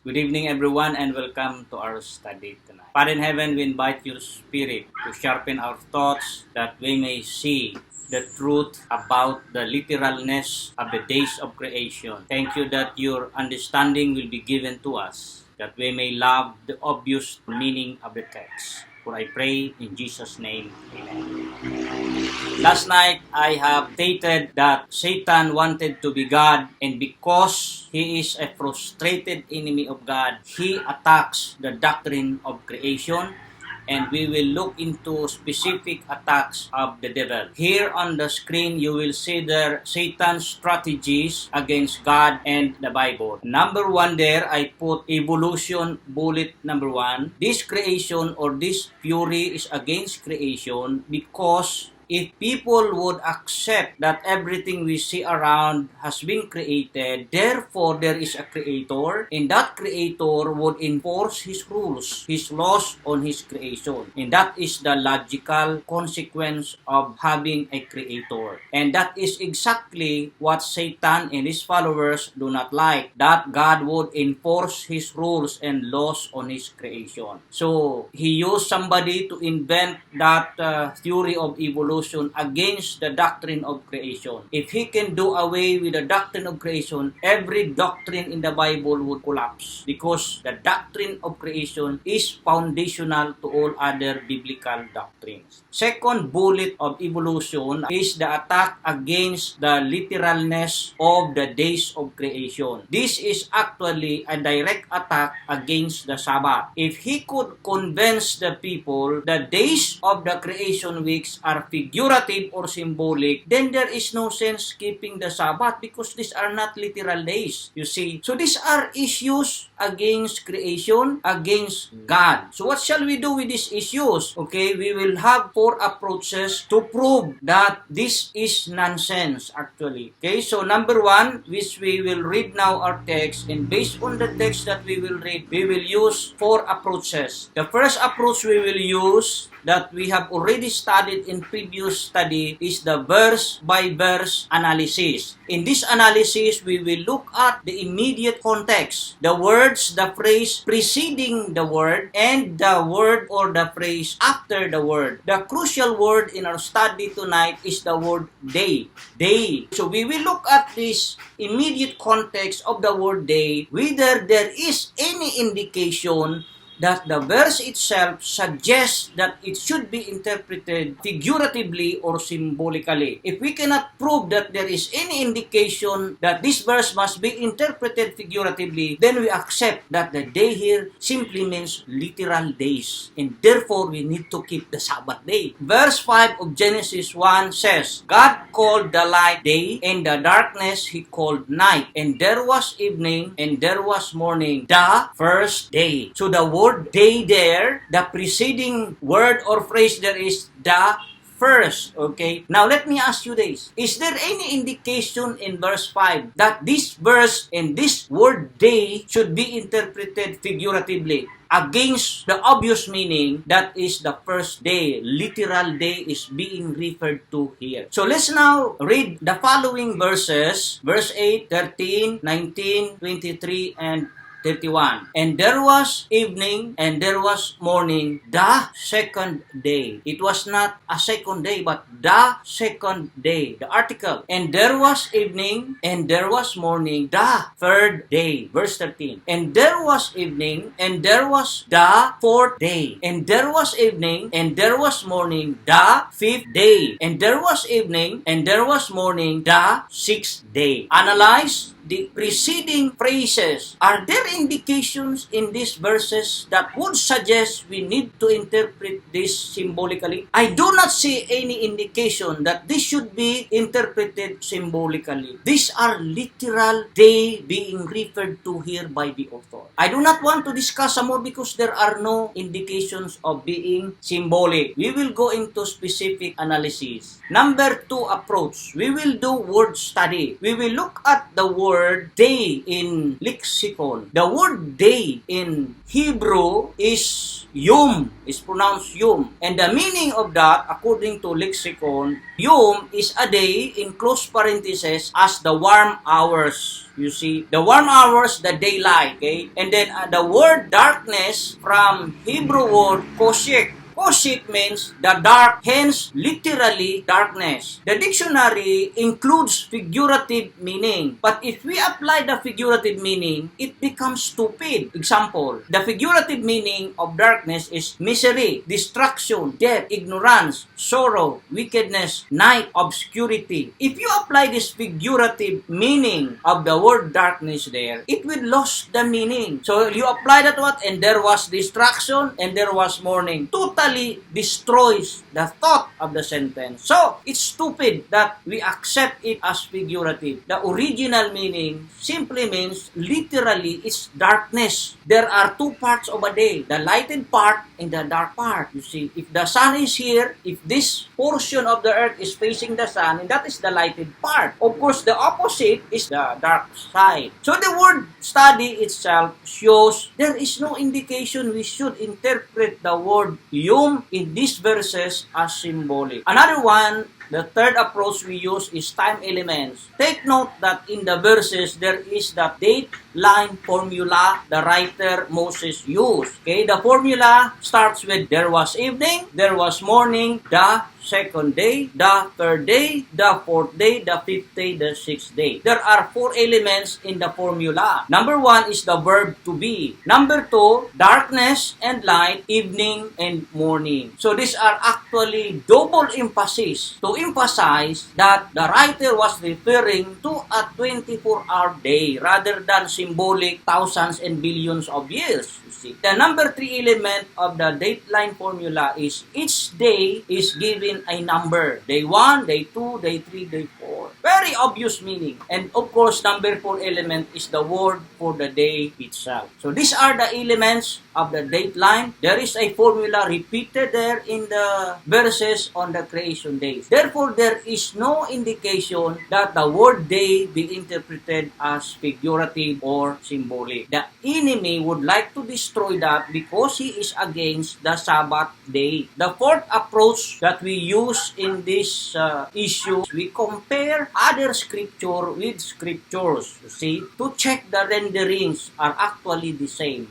Good evening, everyone, and welcome to our study tonight. Father in heaven, we invite your Spirit to sharpen our thoughts that we may see the truth about the literalness of the days of creation. Thank you that your understanding will be given to us, that we may love the obvious meaning of the text. For I pray in Jesus' name, amen. Last night, I have stated that Satan wanted to be God, and because he is a frustrated enemy of God, he attacks the doctrine of creation, and we will look into specific attacks of the devil. Here on the screen, you will see there Satan's strategies against God and the Bible. Number one there, I put evolution bullet number one. This creation or this fury is against creation because if people would accept that everything we see around has been created, therefore there is a creator, and that creator would enforce his rules, his laws on his creation. And that is the logical consequence of having a creator. And that is exactly what Satan and his followers do not like, that God would enforce his rules and laws on his creation. So he used somebody to invent that theory of evolution against the doctrine of creation. If he can do away with the doctrine of creation, every doctrine in the Bible would collapse because the doctrine of creation is foundational to all other biblical doctrines. Second bullet of evolution is the attack against the literalness of the days of creation. This is actually a direct attack against the Sabbath. If he could convince the people the days of the creation weeks are figurative or symbolic, then there is no sense keeping the Sabbath because these are not literal days. You see? So these are issues against creation, against God. So what shall we do with these issues? Okay, we will have four approaches to prove that this is nonsense actually. Okay, so number one, which we will read now our text, and based on the text that we will read, we will use four approaches. The first approach we will use that we have already studied in previous study is the verse-by-verse analysis. In this analysis, we will look at the immediate context, the words, the phrase preceding the word, and the word or the phrase after the word. The crucial word in our study tonight is the word day. Day. So we will look at this immediate context of the word day, whether there is any indication that the verse itself suggests that it should be interpreted figuratively or symbolically. If we cannot prove that there is any indication that this verse must be interpreted figuratively, then we accept that the day here simply means literal days, and therefore we need to keep the Sabbath day. Verse 5 of Genesis 1 says, God called the light day, and the darkness he called night. And there was evening, and there was morning, the first day. So the word day there, the preceding word or phrase there is the first. Okay, now let me ask you this. Is there any indication in verse 5 that this verse and this word day should be interpreted figuratively against the obvious meaning that is the first day? Literal day is being referred to here. So let's now read the following verses, verse 8, 13, 19, 23, and 31. And there was evening, and there was morning, the second day. It was not a second day, but the second day, the article. And there was evening, and there was morning, the third day. Verse 13. And there was evening, and there was the fourth day. And there was evening, and there was morning, the fifth day. And there was evening, and there was morning, the sixth day. Analyze the preceding phrases. Are there indications in these verses that would suggest we need to interpret this symbolically? I do not see any indication that this should be interpreted symbolically. These are literal day being referred to here by the author. I do not want to discuss some more because there are no indications of being symbolic. We will go into specific analysis. Number two approach, we will do word study. We will look at the word word day in lexicon. The word day in Hebrew is yom, is pronounced yom. And the meaning of that, according to lexicon, yom is a day in close parentheses as the warm hours. You see, the warm hours, the daylight, okay? And then the word darkness from Hebrew word koshek. Koshik means the dark, hence literally darkness. The dictionary includes figurative meaning, but if we apply the figurative meaning, it becomes stupid. Example, the figurative meaning of darkness is misery, destruction, death, ignorance, sorrow, wickedness, night, obscurity. If you apply this figurative meaning of the word darkness there, it will lose the meaning. So you apply that what? And there was destruction and there was mourning. Totally destroys the thought of the sentence. So, it's stupid that we accept it as figurative. The original meaning simply means, literally, it's darkness. There are two parts of a day, the lighted part and the dark part. You see, if the sun is here, if this portion of the earth is facing the sun, and that is the lighted part. Of course, the opposite is the dark side. So, the word study itself shows there is no indication we should interpret the word yom in these verses as symbolic. Another one, the third approach we use is time elements. Take note that in the verses, there is the date line formula the writer Moses used. Okay, the formula starts with there was evening, there was morning, the second day, the third day, the fourth day, the fifth day, the sixth day. There are four elements in the formula. Number one is the verb to be. Number two, darkness and light, evening and morning. So these are actually double emphasis to emphasize that the writer was referring to a 24-hour day rather than symbolic thousands and billions of years. You see, the number three element of the dateline formula is each day is given a number. Day 1, day 2, day 3, day 4. Very obvious meaning. And of course, number 4 element is the word for the day itself. So these are the elements of the dateline. There is a formula repeated there in the verses on the creation days. Therefore, there is no indication that the word day be interpreted as figurative or symbolic. The enemy would like to destroy that because he is against the Sabbath day. The fourth approach that we use in this issue, we compare other scripture with scriptures, you see, to check the renderings are actually the same.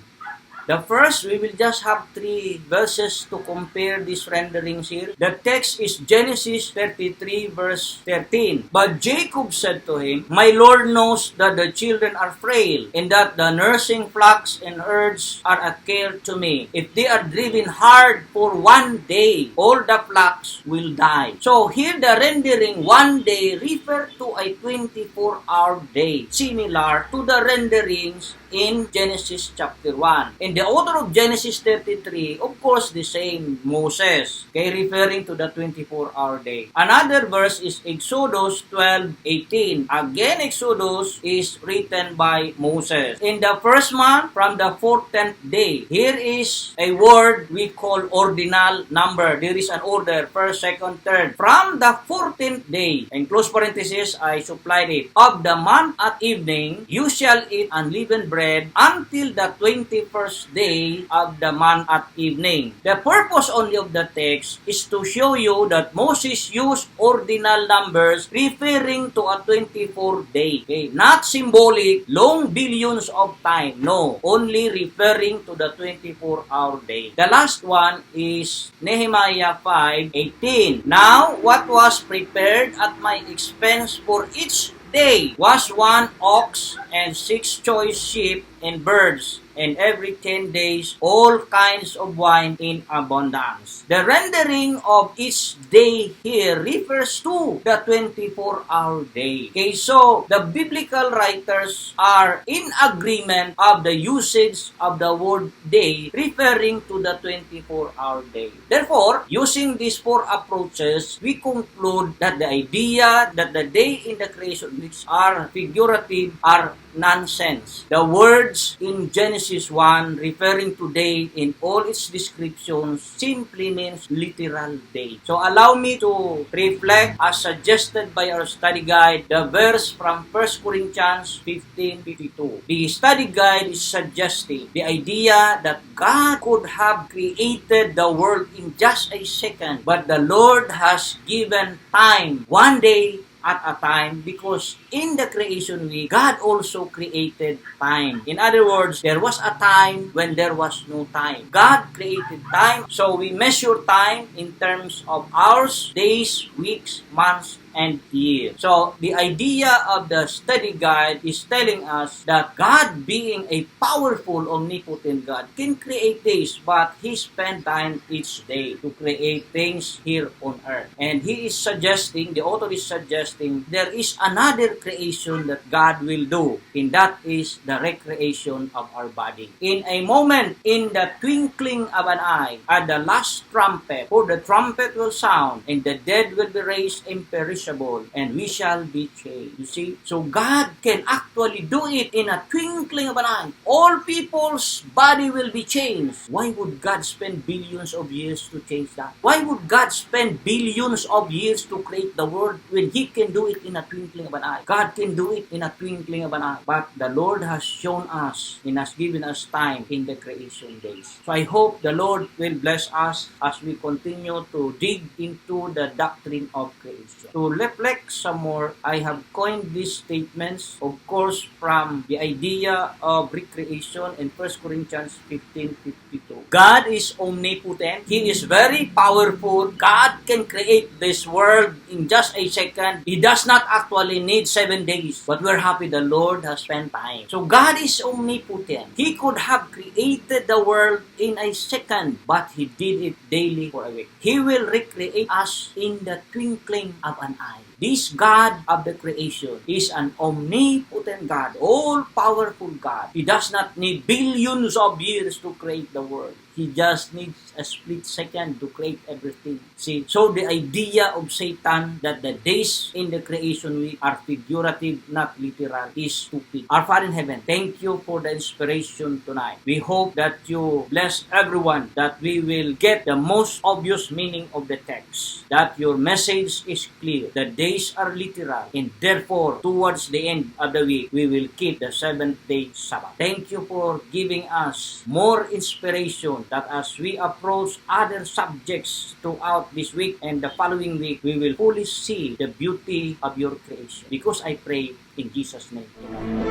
The first, we will just have 3 verses to compare these renderings here. The text is Genesis 33 verse 13. But Jacob said to him, My Lord knows that the children are frail, and that the nursing flocks and herds are a care to me. If they are driven hard for one day, all the flocks will die. So here the rendering one day refer to a 24-hour day, similar to the renderings in Genesis chapter 1. And the author of Genesis 33, of course, the same Moses, okay, referring to the 24-hour day. Another verse is Exodus 12:18. Again, Exodus is written by Moses. In the first month, from the 14th day, here is a word we call ordinal number. There is an order, first, second, third. From the 14th day, in close parenthesis, I supplied it, of the month at evening, you shall eat unleavened bread until the 21st day of the month at evening. The purpose only of the text is to show you that Moses used ordinal numbers referring to a 24-day. Okay? Not symbolic, long billions of time. No, only referring to the 24-hour day. The last one is Nehemiah 5:18. Now, what was prepared at my expense for each day was 1 ox and 6 choice sheep and birds, and every 10 days all kinds of wine in abundance. The rendering of each day here refers to the 24-hour day. Okay, so the biblical writers are in agreement of the usage of the word day referring to the 24-hour day. Therefore, using these 4 approaches, we conclude that the idea that the day in the creation which are figurative are nonsense. The words in Genesis 1 referring to day in all its descriptions simply means literal day. So allow me to reflect as suggested by our study guide, the verse from 1 Corinthians 15:52. The study guide is suggesting the idea that God could have created the world in just a second, but the Lord has given time, one day at a time, because in the creation week, God also created time. In other words, there was a time when there was no time. God created time, so we measure time in terms of hours, days, weeks, months, and years. So, the idea of the study guide is telling us that God, being a powerful, omnipotent God, can create days, but He spent time each day to create things here on earth. And He is suggesting, the author is suggesting, there is another creation that God will do, and that is the recreation of our body. In a moment, in the twinkling of an eye, at the last trumpet, for the trumpet will sound, and the dead will be raised imperishable, and we shall be changed. You see? So God can actually do it in a twinkling of an eye. All people's body will be changed. Why would God spend billions of years to change that? Why would God spend billions of years to create the world when He can do it in a twinkling of an eye? God can do it in a twinkling of an eye. But the Lord has shown us and has given us time in the creation days. So I hope the Lord will bless us as we continue to dig into the doctrine of creation. To reflect some more, I have coined these statements, of course, from the idea of recreation in 1 Corinthians 15:52. God is omnipotent. He is very powerful. God can create this world in just a second. He does not actually need 7 days. But we're happy the Lord has spent time. So God is omnipotent. He could have created the world in a second, but He did it daily for a week. He will recreate us in the twinkling of an eye. This God of the creation is an omnipotent God, all-powerful God. He does not need billions of years to create the world. He just needs a split second to create everything. See, so the idea of Satan that the days in the creation week are figurative, not literal, is stupid. Our Father in heaven, thank you for the inspiration tonight. We hope that you bless everyone, that we will get the most obvious meaning of the text, that your message is clear. The days are literal, and therefore, towards the end of the week, we will keep the 7th-day Sabbath. Thank you for giving us more inspiration that as we approach other subjects throughout this week and the following week, we will fully see the beauty of your creation. Because I pray in Jesus' name. Amen.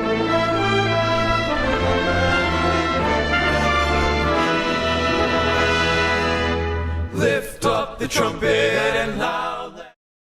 Lift up the trumpet